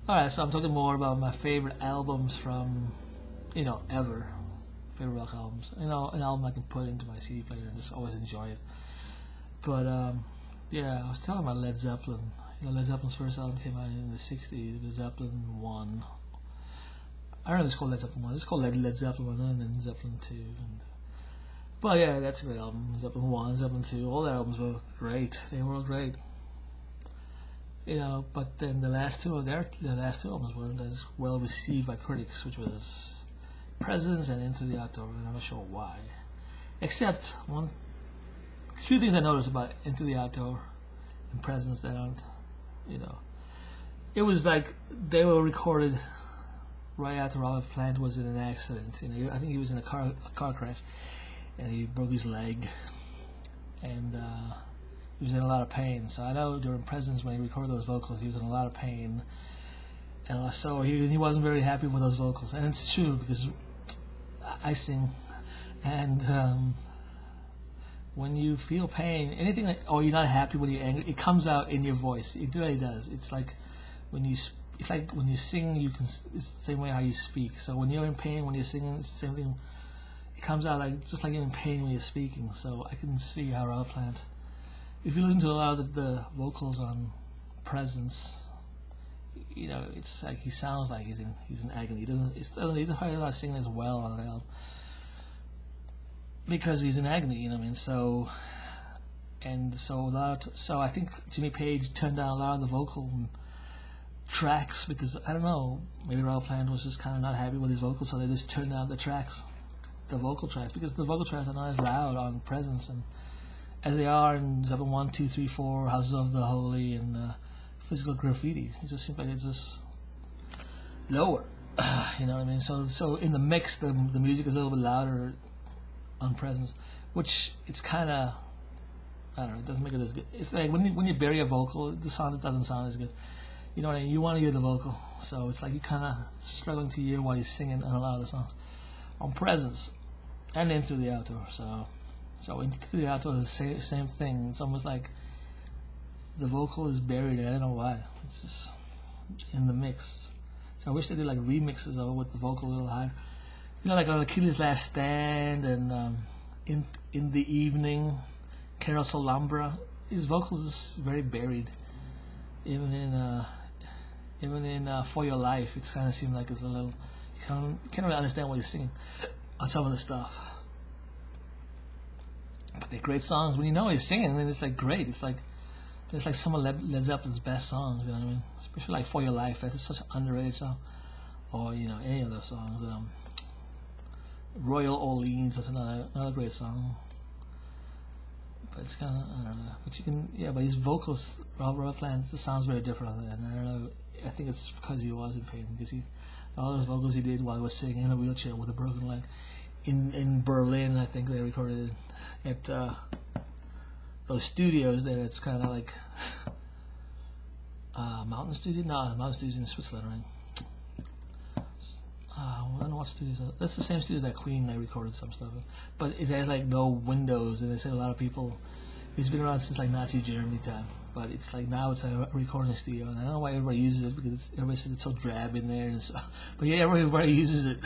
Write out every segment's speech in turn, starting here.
Alright, so I'm talking more about my favorite albums from, ever. Favorite rock albums. An album I can put into my CD player and just always enjoy it. But, yeah, I was talking about Led Zeppelin. Led Zeppelin's first album came out in the 60s. Led Zeppelin 1. I don't know if it's called Led Zeppelin 1. It's called Led Zeppelin 1 and then Zeppelin 2. But yeah, that's a great album. Zeppelin 1, Zeppelin 2, all the albums were great. They were all great. But then the last two albums weren't as well received by critics, which was Presence and Into the Outdoor. I'm not sure why. Except two things I noticed about Into the Outdoor and Presence that aren't, it was like they were recorded right after Robert Plant was in an accident. I think he was in a car crash, and he broke his leg, and he was in a lot of pain. So I know during Presence, when he recorded those vocals, he was in a lot of pain, and so he wasn't very happy with those vocals. And it's true because I sing, and when you feel pain, anything or you're not happy when you're angry, it comes out in your voice. It really does. It's like when you sing, it's the same way how you speak. So when you're in pain, when you're singing, it's the same thing. It comes out just like you're in pain when you're speaking. So I can see how Robert Plant. If you listen to a lot of the vocals on Presence, it's like he sounds like he's in agony. He doesn't probably not singing as well on an album because he's in agony. So I think Jimmy Page turned down a lot of the vocal tracks because I don't know, maybe Robert Plant was just kind of not happy with his vocals, so they just turned down the vocal tracks, because the vocal tracks are not as loud on Presence and as they are in Zeppelin 1, 2, 3, 4, Houses of the Holy, and Physical Graffiti. It just seems like it's just lower. You know what I mean? So in the mix, the music is a little bit louder on Presence, which it's kind of, I don't know, it doesn't make it as good. It's like when you bury a vocal, the sound doesn't sound as good. You know what I mean? You want to hear the vocal, so it's like you're kind of struggling to hear while you're singing on a lot of the songs. On Presence and Into the Outdoor, so Into the Outdoor is the same thing. It's almost like the vocal is buried. I don't know why. It's just in the mix. So I wish they did like remixes of it with the vocal a little higher. Like on Achilles' Last Stand and in the Evening, Carousel Alhambra. His vocals is very buried. Even in For Your Life, it's kind of seems like it's a little. You can't really understand what he's singing on some of the stuff. But they're great songs. When you know he's singing, then it's like great. It's like some of Led Zeppelin's best songs. You know what I mean? Especially like For Your Life. That's such an underrated song. Or any of those songs. Royal Orleans. That's another great song. But it's kind of, I don't know. But you can, but his vocals, Robert Plant, it sounds very different. And I don't know. I think it's because he was in pain, because all those vocals he did while he was sitting in a wheelchair with a broken leg in Berlin. I think they recorded it at those studios there. It's kind of like Mountain Studio. No, Mountain Studios in Switzerland, right? I don't know what studios. That's the same studios that Queen they recorded some stuff in. But it has like no windows, and they say a lot of people. It's been around since like Nazi Germany time, but it's like now it's a recording studio, and I don't know why everybody uses it, because everybody says it's so drab in there and so. But yeah, everybody uses it.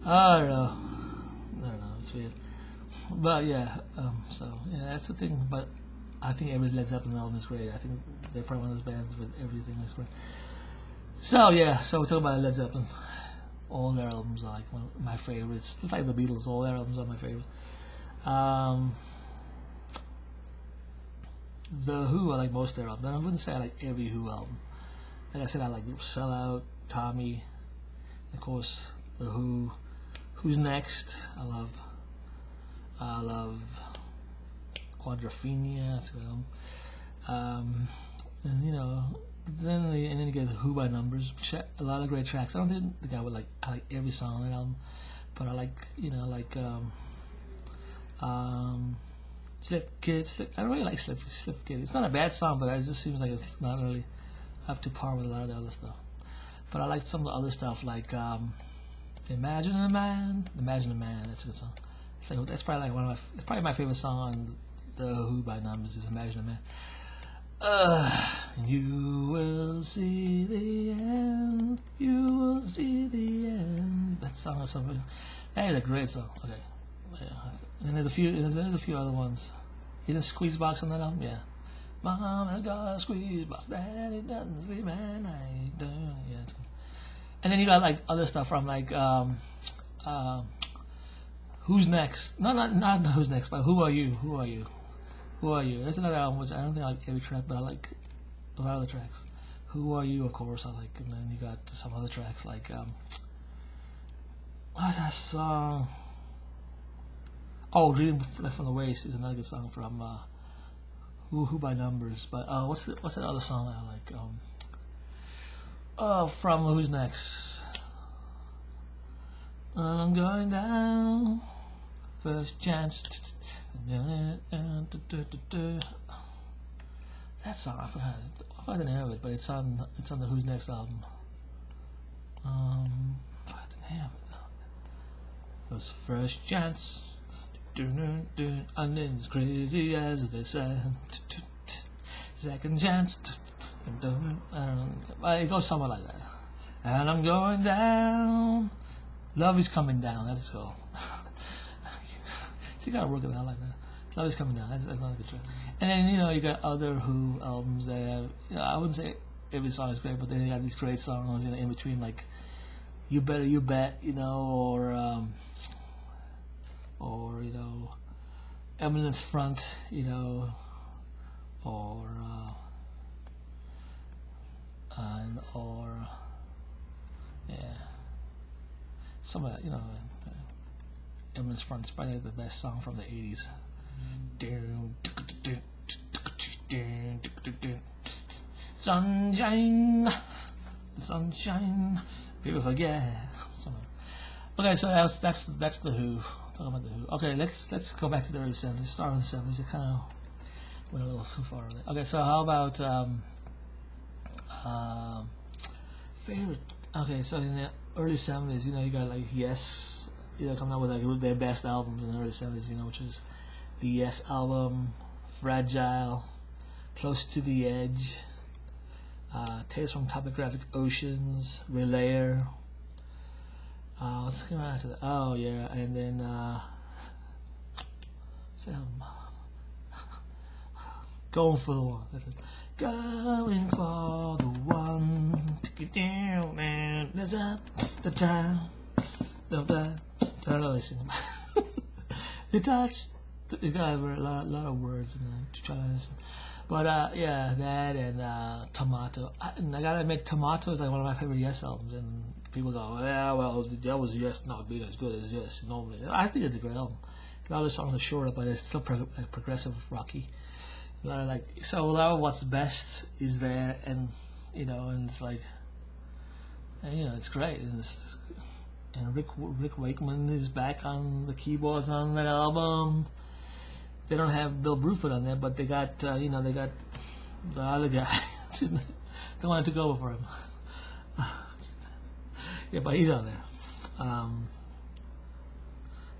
I don't know. It's weird. But yeah, that's the thing. But I think every Led Zeppelin album is great. I think they're probably one of those bands with everything is great. So yeah, so we're talking about Led Zeppelin. All their albums are like one of my favorites. Just like the Beatles, all their albums are my favorite. The Who, I like most of their albums. I wouldn't say I like every Who album. Like I said, I like Sell Out, Tommy, of course, The Who. Who's Next? I love Quadrophenia. That's a good album. And then you get Who by Numbers. A lot of great tracks. I don't think the guy would like. I like every song on that album, but I like Slip Kid. I don't really like Slip Kid. It's not a bad song, but it just seems like it's not really up to par with a lot of the other stuff. But I like some of the other stuff, like Imagine a Man. That's a good song. That's probably like my favorite song on the Who by Numbers is Imagine a Man. You will will see the end. You will see the end. That song or something. That is a great song. Okay. Yeah. And there's a few other ones. Isn't Squeezebox on that album? Yeah. Mom has got a squeeze box, Daddy doesn't sleep at night. Yeah. And then you got like other stuff from like Who's Next? No, not Who's Next, but Who Are You? Who Are You? Who Are You? That's another album which I don't think I like every track, but I like a lot of the tracks. Who Are You? Of course, I like. And then you got some other tracks like what's that song? Oh, Dream Left from the Waist is another good song from Who by Numbers. But what's that other song that I like? From Who's Next? I'm going down, first chance. That song I forgot the name of it, but it's on the Who's Next album. I forgot the name of it. It was First Chance. And then it's crazy as they say. Second chance. I don't know. It goes somewhere like that. And I'm going down. Love is coming down. That's cool. So you gotta work it out like that. Love is coming down. That's not a good track. And then you got other Who albums that have, I wouldn't say every song is great, but then you got these great songs in between, like You Better You Bet, or Eminence Front, or some of that, Eminence Front is probably the best song from the 80s. Sunshine, people forget. Okay, so that's the Who. Talking about the Who. Okay, let's go back to the early 70s. Start in the 70s. It kind of went a little too far. Okay, so how about favorite? Okay, so in the early 70s, you got like Yes, coming out with like their best albums in the early 70s, which is the Yes album, Fragile, Close to the Edge, Tales from Topographic Oceans, Relayer. Let's come after that. Oh yeah, and then Going for the One. That's it. Going for the one to get down and there's up the time. I don't know what sing about. The touch. It's got a lot of words in there to try to listen. But yeah, that and Tomato. And I gotta admit, Tomato is like one of my favorite Yes albums. And people go, yeah, well, that was Yes not being as good as Yes normally. I think it's a great album. A lot of the songs are shorter, but it's still progressive, rocky. A lot of what's best is there, and and it's like, and, it's great. And Rick Wakeman is back on the keyboards on that album. They don't have Bill Bruford on there, but they got they got the other guy. They wanted to go over for him. Yeah, but he's on there.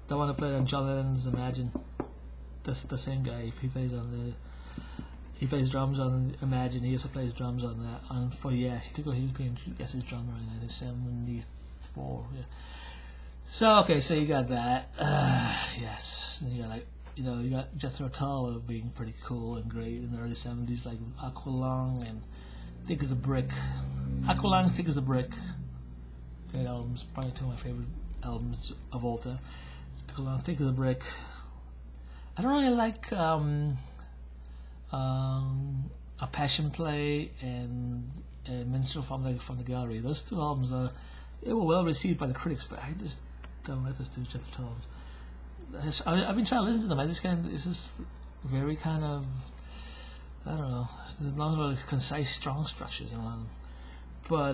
Don't want to play on John Lennon's Imagine. That's the same guy. He plays drums on Imagine. He also plays drums on that. For Yes, he became Yes's drummer in 1974. Yeah. So okay, so you got that. Yes, and you got you got Jethro Tull being pretty cool and great in the early 70s, like Aqualung and Thick as a Brick. Aqualung, Thick as a Brick. Great albums, probably two of my favorite albums of all time. Aqualung, Thick as a Brick. I don't really like A Passion Play and Minstrel from the Gallery. Those two albums they were well received by the critics, but I just don't like those two Jethro Tull albums. I've been trying to listen to them. It's just very kind of, I don't know. There's not really concise, strong structures in them. But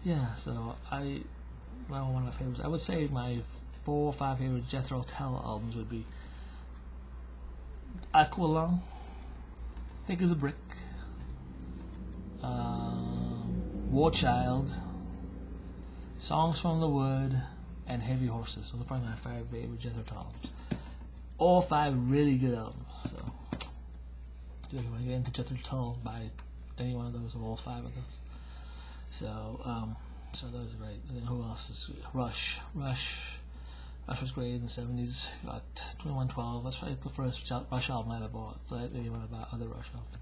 yeah. So one of my favorites. I would say my 4 or 5 favorite Jethro Tull albums would be Aqualung, Thick as a Brick, War Child, Songs from the Wood, and Heavy Horses. Those are probably my 5 favorite Jethro Tull albums. All 5 really good albums. So if you want to get into Jethro Tull, buy any one of those or all 5 of those. So so that was great. And then who else is Rush? Rush was great in the 70s. Got 2112. That's probably the first Rush album I ever bought. So I didn't want to buy other Rush albums.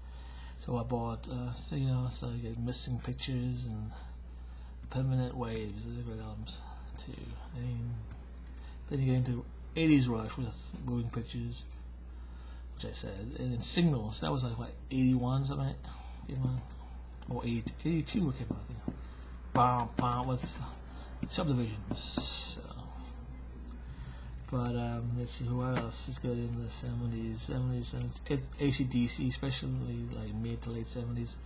So I bought, so you get Missing Pictures and Permanent Waves. Those are great albums too. Then you get into 80s Rush with Moving Pictures, which I said, and then Signals. That was like what, 81 something, 81 or 82 it came out. I think. Bam with Subdivisions. So. But let's see who else is good in the 70s. It's AC/DC, especially like mid to late 70s.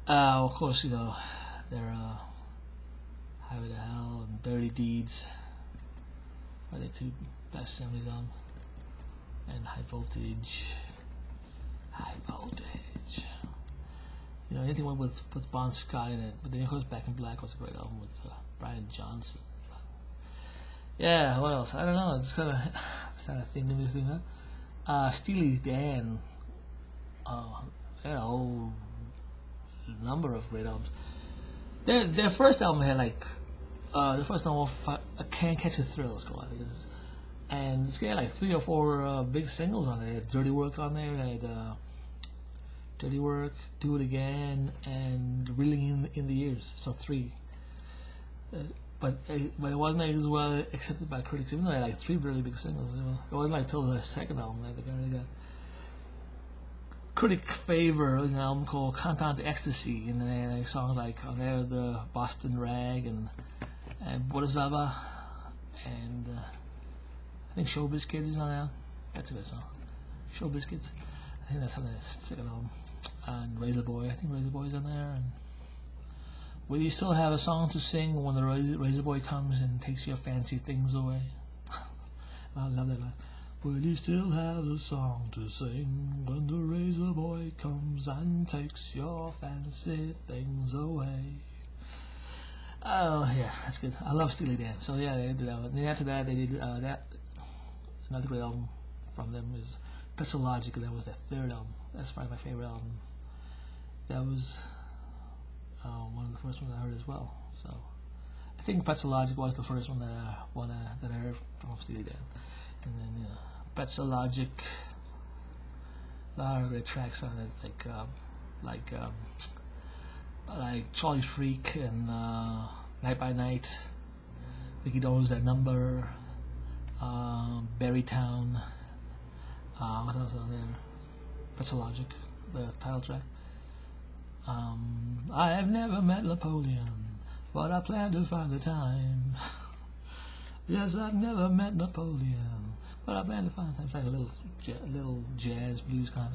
Of course, there are Highway to Hell and Dirty Deeds are the 2 best 70s on, and High Voltage. Anything with Bon Scott in it. But then of course Back in Black was a great album with Brian Johnson. Yeah, what else? I don't know. It's kind of sad thing to this thing, huh? Steely Dan. They had a whole number of great albums. Their first album had like the first album, I Can't Catch a Thrill, it's called, I think it is. And it's got like 3 or 4 big singles on there. Dirty Work on there. They had Dirty Work, Do It Again, and Reeling in the Years. So 3. But it wasn't as well accepted by critics, even though they had like 3 really big singles. It wasn't like till the second album that they got critic favor. An album called Content Ecstasy, and then they had songs like on there the Boston Rag and Borzaba, and I think Show Biscuits is on there. That's a good song. Show Biscuits. I think that's on the second album. And Razor Boy. I think Razor Boy's on there. And will you still have a song to sing when the Razor Boy comes and takes your fancy things away? I love that line. Will you still have a song to sing when the Razor Boy comes and takes your fancy things away? Oh yeah, that's good. I love Steely Dan. So yeah, they did that one. And then after that, they did that. Another great album from them is Pretzel Logic, and that was their 3rd album. That's probably my favorite album. That was one of the first ones I heard as well. So I think Pretzel Logic was the first one that I heard from Steely Dan. And then Pretzel Logic, a lot of great tracks on it, like Charlie Freak and Night by Night, Ricky Knows That Number, Berrytown. What else on there? Pretzel Logic, the title track. I have never met Napoleon, but I plan to find the time. Yes, I've never met Napoleon, but I plan to find the time. It's like a little jazz blues kind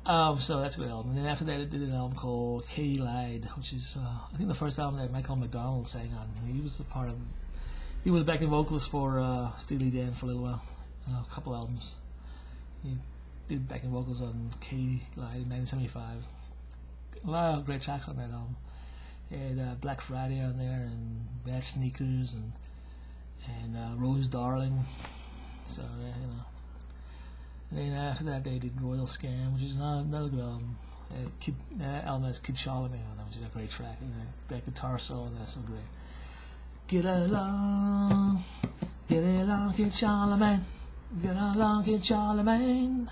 of. So that's a good album. And then after that, it did an album called Katy Lied, which is I think the first album that Michael McDonald sang on. He was backing vocalist for Steely Dan for a little while, a couple albums. He did backing vocals on Katy Lied in 1975. A lot of great tracks on that album. It had Black Friday on there, and Bad Sneakers, and Rose Darling. So And then after that, they did Royal Scam, which is another good album. That album has Kid Charlemagne on it, which is a great track. That guitar solo, that's so great. Get along, Kid Charlemagne. Get along, Kid Charlemagne.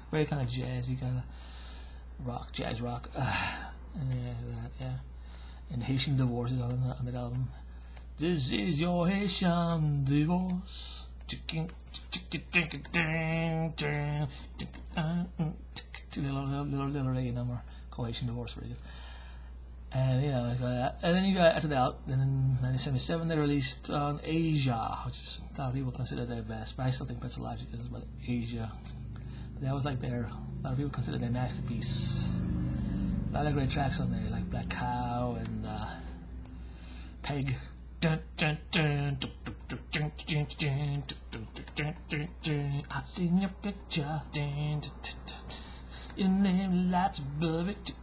Very kind of jazzy, kind of jazz rock. And Haitian Divorce is on that album. This is your Haitian Divorce. Little reggae number called Haitian Divorce, really good. And and then you got after that, and in 1977 they released on Asia, which is a lot of people consider their best, but I still think Pretzel Logic is, but Asia. That was like a lot of people consider their masterpiece. A lot of great tracks on there, like Black Cow and Peg. I've seen your picture. Your name lights above it.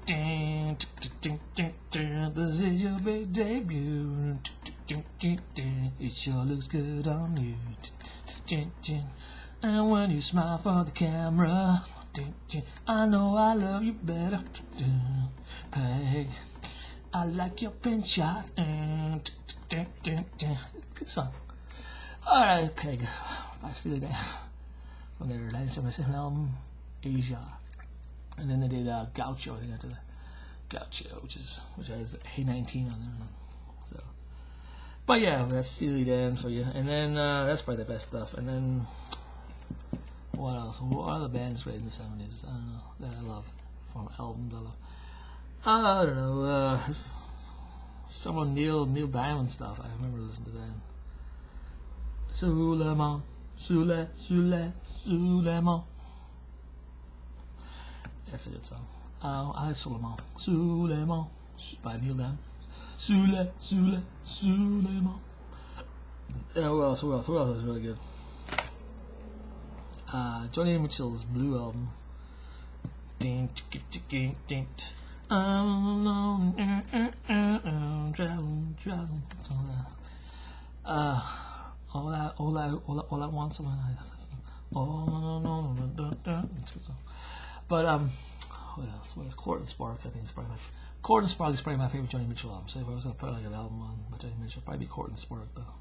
This is your big debut. It sure looks good on you. And when you smile for the camera, I know I love you better. Peg, I like your pin shot. Good song. Alright, Peg by Steely Dan from their 1977 album Asia. And then they did Gaucho. I think after that, Gaucho, which has A19 on there. So, but yeah, that's Steely Dan for you. And then that's probably the best stuff. And then what else? What other bands great in the 70s? I don't know that I love from albums I love. I don't know. Some of Neil Diamond stuff. I remember listening to that. Suleiman, Suleiman. That's a good song. I like Suleiman by Neil Diamond. Suleiman. Yeah, who else is really good? Johnny Mitchell's Blue album. I'm alone, traveling, something like that. All I want, something like that. It's a good song. But what else? Court and Spark, I think it's probably Court and Spark is probably my favorite Johnny Mitchell album. So if I was gonna put like an album on by Johnny Mitchell, it'd probably be Court and Spark though.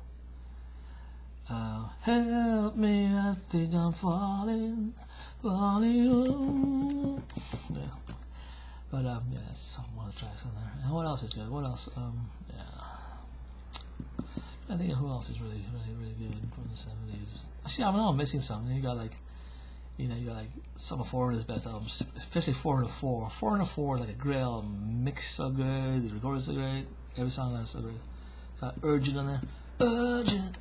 Help me, I think I'm falling. Yeah. But yeah, that's some one of the tracks on there. And what else is good? What else? Yeah. I think who else is really good from the 70s? Actually, I don't know. I'm missing something. You got like some of Foreigner's best albums, especially 4 and 4. 4 and 4 is like a great album. Mix so good, the recording so great, every song is so great. Got Urgent on there. Urgent,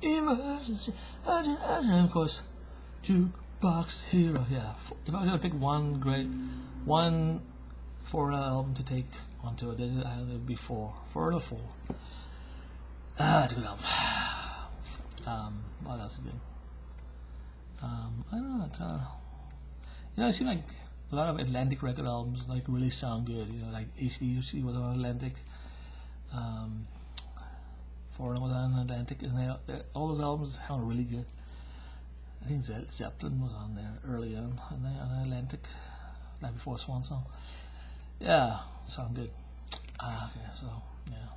emergency, urgent, and of course, Jukebox Hero. Yeah. If I was gonna pick one Foreigner album to take onto it, it would be 4. 4 and 4. It's a good album. What else is good? I don't know. I see like a lot of Atlantic record albums like really sound good. Like AC/DC was on Atlantic. Foreigner was on Atlantic, and all those albums sound really good. I think Zeppelin was on there early on Atlantic, like before Swan Song. Yeah, sound good. Okay, so yeah.